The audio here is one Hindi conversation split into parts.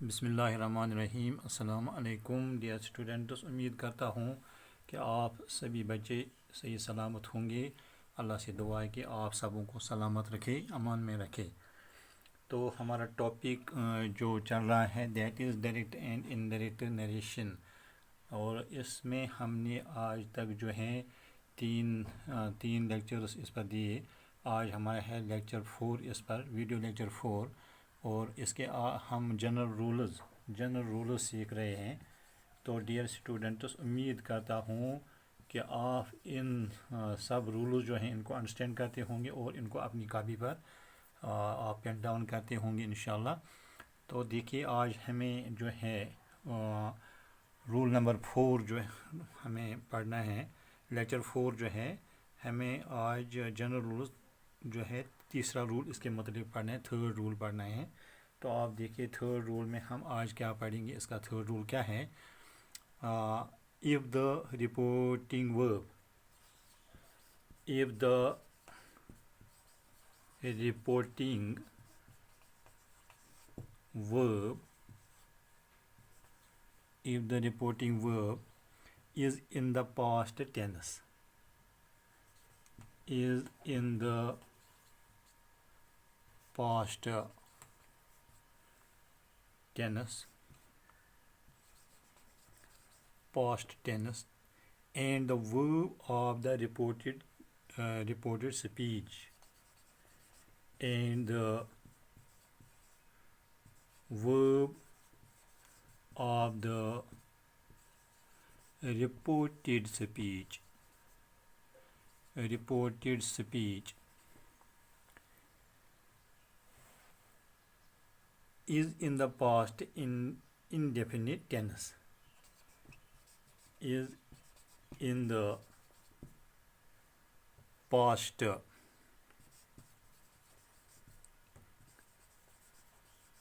बिस्मिल्लाहिर्रहमानिर्रहीम। अस्सलाम वालेकुम डियर स्टूडेंट्स। उम्मीद करता हूँ कि आप सभी बच्चे सही सलामत होंगे। अल्लाह से दुआ है कि आप सबों को सलामत रखे, अमान में रखे। तो हमारा टॉपिक जो चल रहा है that is direct and indirect narration, और इसमें हमने आज तक जो है तीन लेक्चर्स इस पर दिए। आज हमारा है लेक्चर 4 इस पर, वीडियो लेक्चर 4, और इसके हम जनरल रूल्स सीख रहे हैं। तो डियर स्टूडेंट्स, उम्मीद करता हूँ कि आप इन सब रूल्स जो हैं इनको अंडरस्टैंड करते होंगे और इनको अपनी कॉपी पर आप पेन डाउन करते होंगे इंशाल्लाह। तो देखिए, आज हमें जो है रूल नंबर 4 जो है हमें पढ़ना है। लेक्चर 4 जो है हमें आज जनरल रूल्स जो है तीसरा रूल इसके मतलब पढ़ना है, थर्ड रूल पढ़ना है। तो आप देखिए थर्ड रूल में हम आज क्या पढ़ेंगे। इसका थर्ड रूल क्या है? If the reporting verb if the reporting verb is in the past tense, past tense, and the verb of the reported speech and the verb of the reported speech is in the past indefinite tense, is in the past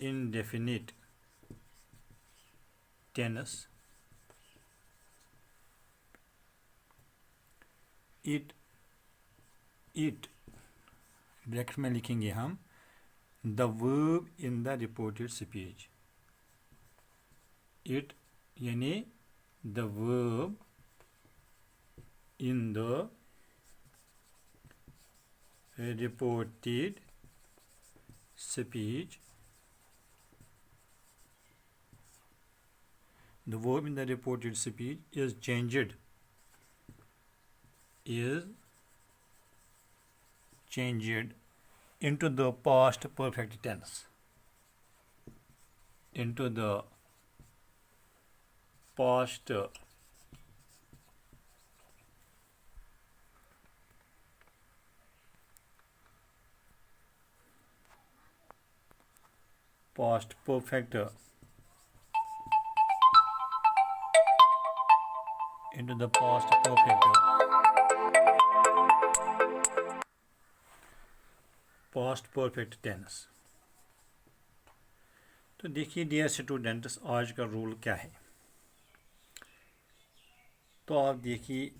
indefinite tense. it bracket में लिखेंगे हम the verb in the reported speech. it यानी the verb in the reported speech, the verb in the reported speech is changed into the past perfect tense, into the past perfect into the past perfect tense. तो देखिए डियर स्टूडेंट्स, आज का रूल क्या है। तो आप देखिए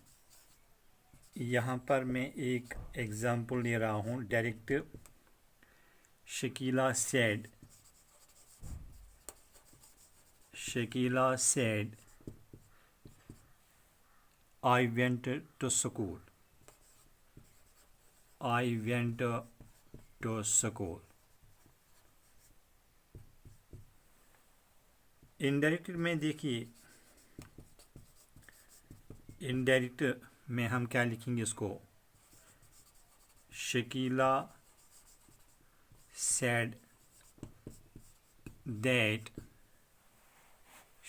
यहाँ पर मैं एक एग्जांपल ले रहा हूँ। Direct Shakila said I went to school. Indirect में देखिए, इनडायरेक्ट में हम क्या लिखेंगे इसको? Shakila said that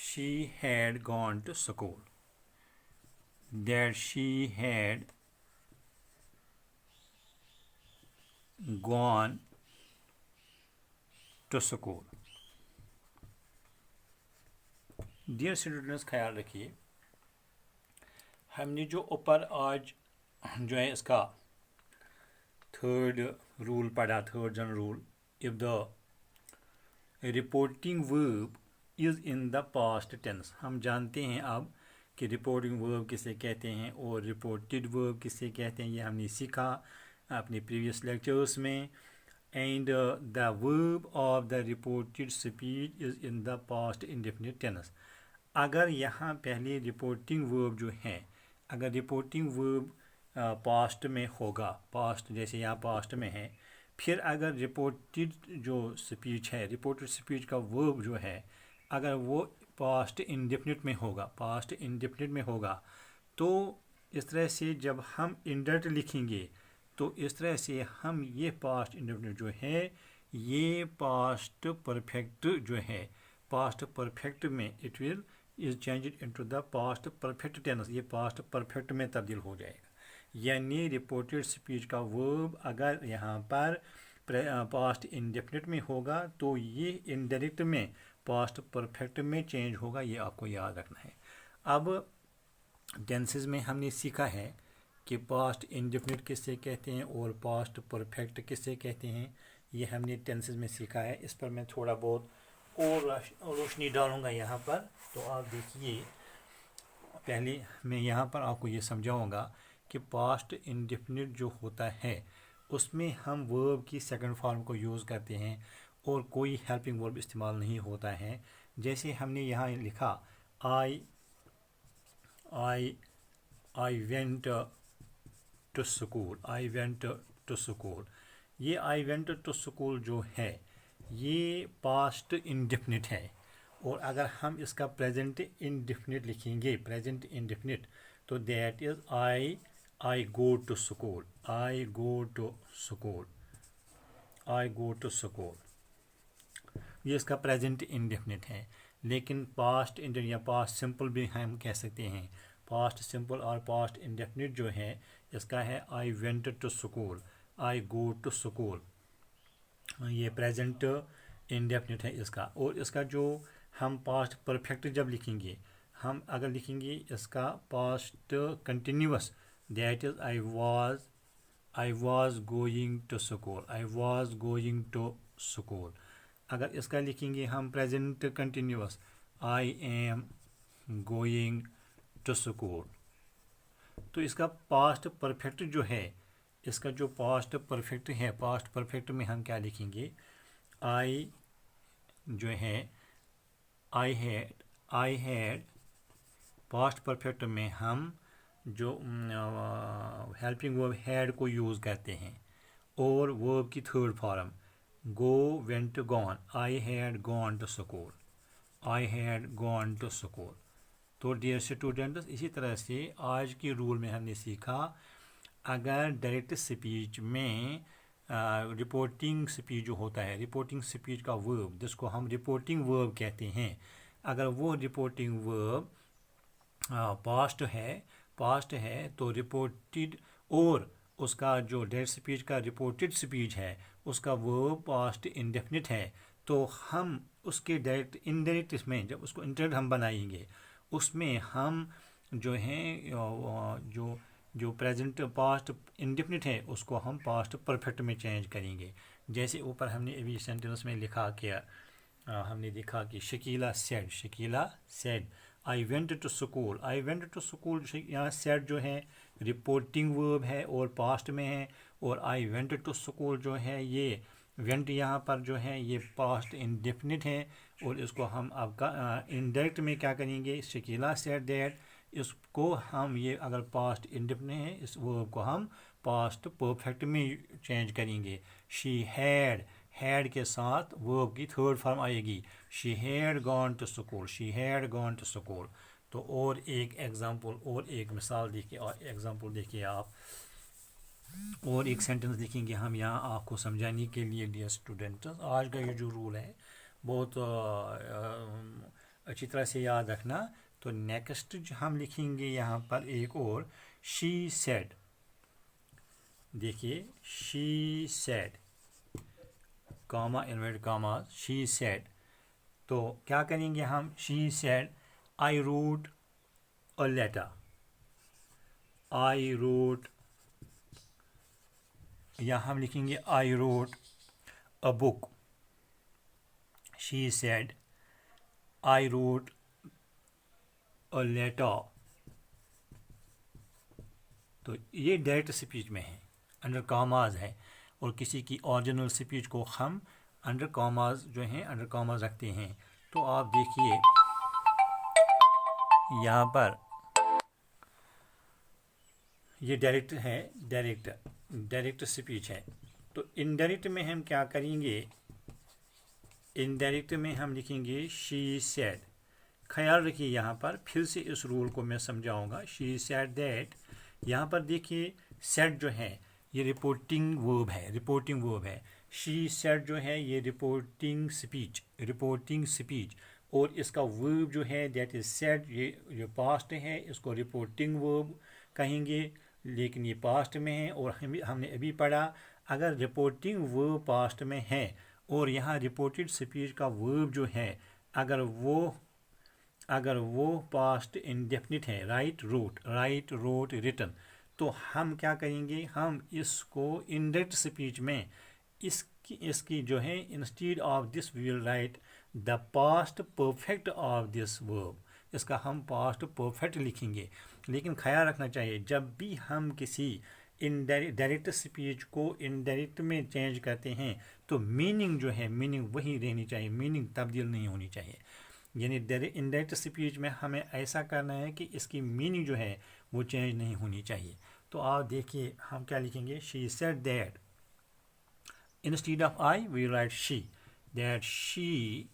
she had gone to school. Dear students, ख्याल रखिए, हमने जो ऊपर आज जो है इसका थर्ड रूल पढ़ा, third general rule, if the reporting verb is in the past tense. हम जानते हैं अब कि रिपोर्टिंग वर्ब किसे कहते हैं और रिपोर्टेड वर्ब किसे कहते हैं। ये हमने सीखा अपने प्रीवियस लेक्चर्स में। and the verb of the reported speech is in the past indefinite tense. अगर यहाँ पहले रिपोर्टिंग वर्ब जो है, अगर रिपोर्टिंग वर्ब पास्ट में होगा, पास्ट जैसे यहाँ पास्ट में है, फिर अगर रिपोर्टेड जो स्पीच है, रिपोर्टेड स्पीच का वर्ब जो है, अगर वो पास्ट इंडेफिनिट में होगा, पास्ट इंडेफिनिट में होगा, तो इस तरह से जब हम इंडेफिनिट लिखेंगे तो इस तरह से हम ये पास्ट इंडेफिनिट जो है, ये पास्ट परफेक्ट जो है, पास्ट परफेक्ट में it will is change into the past perfect tense, ये पास्ट परफेक्ट में तब्दील हो जाएगा। यानी रिपोर्टेड स्पीच का वर्ब अगर यहाँ पर पास्ट इंडेफिनिट में होगा तो ये इनडायरेक्ट में पास्ट परफेक्ट में चेंज होगा, ये आपको याद रखना है। अब टेंसेस में हमने सीखा है कि पास्ट इंडेफिनिट किससे कहते हैं और पास्ट परफेक्ट किससे कहते हैं, ये हमने टेंसेस में सीखा है। इस पर मैं थोड़ा बहुत और रोशनी डालूंगा यहाँ पर, तो आप देखिए। पहले मैं यहाँ पर आपको ये समझाऊंगा कि पास्ट इंडेफिनिट जो होता है उसमें हम वर्ब की सेकंड फॉर्म को यूज़ करते हैं और कोई हेल्पिंग वर्ब इस्तेमाल नहीं होता है। जैसे हमने यहाँ लिखा I went to school, I went to school, ये आई वेंट टू स्कूल जो है ये पास्ट इंडेफिनिट है, और अगर हम इसका प्रेजेंट इंडेफिनिट लिखेंगे, प्रेजेंट इंडेफिनिट, तो that is I go to school, I go to school, I go to school, ये इसका प्रेजेंट इंडेफिनिट है। लेकिन पास्ट इंडेफिनिट या पास्ट सिंपल भी हम कह सकते हैं। पास्ट सिंपल और पास्ट इंडेफिनिट जो है इसका है I went to school, I go to school, ये प्रेजेंट इंडेफिनिट है इसका। और इसका जो हम पास्ट परफेक्ट जब लिखेंगे, हम अगर लिखेंगे इसका past continuous, that is I was going to school, I was going to school. अगर इसका लिखेंगे हम present continuous, I am going to school, तो इसका पास्ट परफेक्ट जो है, इसका जो पास्ट परफेक्ट है, पास्ट परफेक्ट में हम क्या लिखेंगे, आई जो है आई हैड, पास्ट परफेक्ट में हम जो हेल्पिंग वर्ब हैड को यूज़ करते हैं, और वर्ब की third form go went gone, I had gone to school, I had gone to school. तो डियर स्टूडेंट्स, इसी तरह से आज के रूल में हमने सीखा, अगर डायरेक्ट स्पीच में रिपोर्टिंग स्पीच जो होता है, रिपोर्टिंग स्पीच का वर्ब जिसको हम रिपोर्टिंग वर्ब कहते हैं, अगर वो रिपोर्टिंग वर्ब पास्ट है तो रिपोर्टेड, और उसका जो डायरेक्ट स्पीच का रिपोर्टेड स्पीच है उसका वर्ब पास्ट इंडेफिनिट है, तो हम उसके डायरेक्ट इनडायरेक्ट इसमें जब उसको इंडायरेक्ट हम बनाएंगे उसमें हम जो हैं जो प्रेजेंट पास्ट इंडेफिनिट है उसको हम पास्ट परफेक्ट में चेंज करेंगे। जैसे ऊपर हमने अभी सेंटेंस में लिखा कि हमने देखा कि Shakila said I went to school, I went to school, यहाँ सेड जो है रिपोर्टिंग वर्ब है और पास्ट में है, और आई वेंट टू स्कूल जो है ये वेंट यहाँ पर जो है ये पास्ट इंडेफिनिट है, और इसको हम अब इनडायरेक्ट में क्या करेंगे, शकीला सेड दैट, इसको हम ये अगर पास्ट इंडेफिनिट है इस वर्ब को हम पास्ट परफेक्ट में चेंज करेंगे। शी हैड के साथ वर्ब की थर्ड फॉर्म आएगी, she had gone to school, she had gone to school. तो और एक एग्जांपल और एक मिसाल देखिए, और एग्जांपल देखिए आप, और एक सेंटेंस देखेंगे हम यहाँ आपको समझाने के लिए। डियर स्टूडेंट्स, आज का ये जो रूल है बहुत अच्छी तरह से याद रखना। तो नेक्स्ट हम लिखेंगे यहाँ पर एक और, शी सेड, देखिए she said, comma inverted comma, she said, तो क्या करेंगे हम, she said I wrote a letter, I wrote, या हम लिखेंगे I wrote a book, she said I wrote a letter. तो ये डायरेक्ट स्पीच में है, अंडर कॉमाज है, और किसी की ओरिजिनल स्पीच को हम अंडर कॉमास जो हैं अंडर कॉमास रखते हैं। तो आप देखिए यहाँ पर ये डायरेक्ट है, डायरेक्ट स्पीच है। तो इनडायरेक्ट में हम क्या करेंगे, इनडायरेक्ट में हम लिखेंगे शी सेड। ख्याल रखिए यहाँ पर फिर से इस रूल को मैं समझाऊंगा। शी सेड दैट, यहाँ पर देखिए सेड जो है ये रिपोर्टिंग वर्ब है, शी सेड जो है ये रिपोर्टिंग स्पीच, और इसका वर्ब जो है दैट इज सेड, ये जो पास्ट है इसको रिपोर्टिंग वर्ब कहेंगे, लेकिन ये पास्ट में है। और हमने अभी पढ़ा अगर रिपोर्टिंग वर्ब पास्ट में है और यहाँ रिपोर्टेड स्पीच का वर्ब जो है अगर वो पास्ट इंडेफिनिट है, राइट रोट रिटन, तो हम क्या करेंगे, हम इसको इनडायरेक्ट स्पीच में इसकी जो है instead of this we will write the past perfect of this verb, इसका हम पास्ट परफेक्ट लिखेंगे। लेकिन ख्याल रखना चाहिए जब भी हम किसी डायरेक्ट स्पीच को इनडायरेक्ट में चेंज करते हैं तो मीनिंग जो है मीनिंग वही रहनी चाहिए, मीनिंग तब्दील नहीं होनी चाहिए। यानी इनडायरेक्ट स्पीच में हमें ऐसा करना है कि इसकी मीनिंग जो है वो चेंज नहीं होनी चाहिए। तो आप देखिए हम क्या लिखेंगे, she said that, instead of I we write she, that she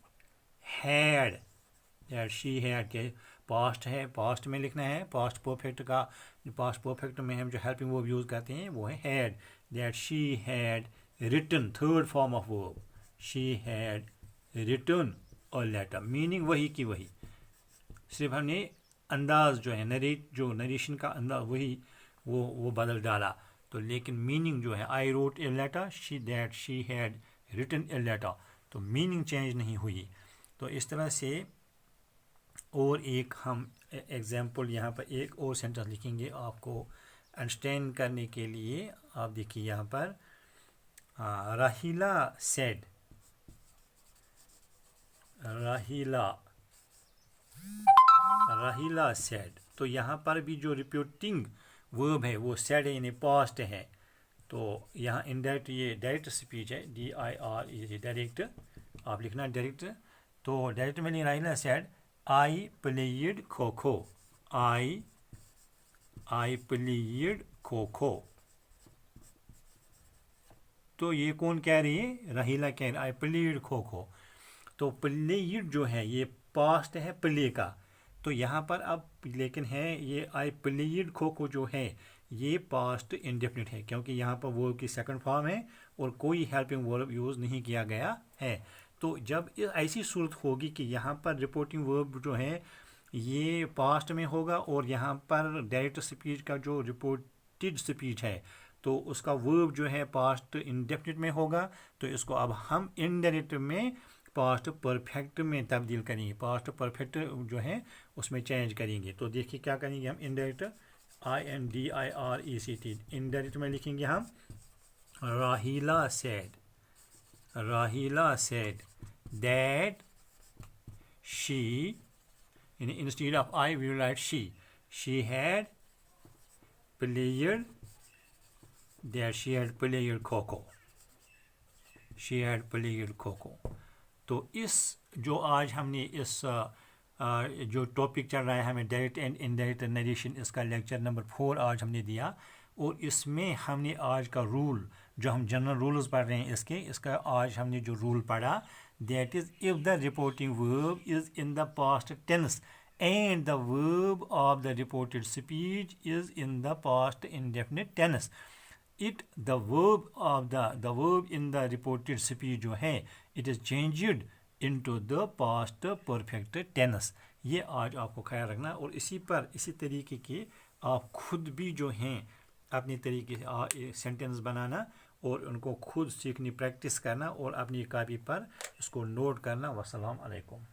had के पास्ट है, पास्ट में लिखना है। पास्ट परफेक्ट में हम जो हेल्पिंग वर्ब यूज़ करते हैं वो है had, that she had written, third form of verb, she had written और लेटर, मीनिंग वही की वही, सिर्फ हमने अंदाज जो है नरेशन का अंदाज वही वो बदल डाला। तो लेकिन मीनिंग जो है I wrote a letter, she had written a letter, तो मीनिंग चेंज नहीं हुई। तो इस तरह से और एक हम एग्जाम्पल यहाँ पर एक और सेंटेंस लिखेंगे आपको अंडरस्टैंड करने के लिए। आप देखिए यहाँ पर राहिला सेड, तो यहाँ पर भी जो रिपीटिंग वर्ब है वो सेड है, यानी पास्ट है। तो यहाँ इनडायरेक्ट, ये डायरेक्ट स्पीच है, DIR डायरेक्ट, आप लिखना डायरेक्ट। तो डायरेक्ट में Rahila said I played kho kho, I played kho kho. तो ये कौन कह रही है, राहिला कह रही है आई प्लेड खो-खो। तो प्लेड जो है ये पास्ट है प्ले का, तो यहाँ पर अब लेकिन है ये आई प्लेड खो-खो जो है ये पास्ट इंडेफिनिट है, क्योंकि यहाँ पर वर्ब की सेकंड फॉर्म है और कोई हेल्पिंग वर्ब यूज़ नहीं किया गया है। तो जब ऐसी सूरत होगी कि यहाँ पर रिपोर्टिंग वर्ब जो है ये पास्ट में होगा और यहाँ पर डायरेक्ट स्पीच का जो रिपोर्टेड स्पीच है तो उसका वर्ब जो है पास्ट इंडेफिनिट में होगा, तो इसको अब हम इनडायरेक्ट में पास्ट परफेक्ट में तब्दील करेंगे, पास्ट परफेक्ट जो है उसमें चेंज करेंगे। तो देखिए क्या करेंगे हम, इनडायरेक्ट INDIRECT, इनडायरेक्ट में लिखेंगे हम Rahila said that she, instead of I we write she had played, that she had played kho kho, तो इस जो आज हमने इस जो टॉपिक चल रहा है हमें डायरेक्ट एंड इनडायरेक्ट नरेशन, इसका लेक्चर नंबर 4 आज हमने दिया। और इसमें हमने आज का रूल जो हम जनरल रूल्स पढ़ रहे हैं इसका आज हमने जो रूल पढ़ा, that is if the reporting verb is in the past tense and the verb of the reported speech is in the past indefinite tense, the verb in the reported speech जो है it is changed into the past perfect tense। ये आज आपको ख्याल रखना, और इसी तरीके के आप खुद भी जो हैं अपने तरीके से सेंटेंस बनाना और उनको खुद सीखनी, प्रैक्टिस करना और अपनी कॉपी पर इसको नोट करना। वस्सलाम अलैकुम।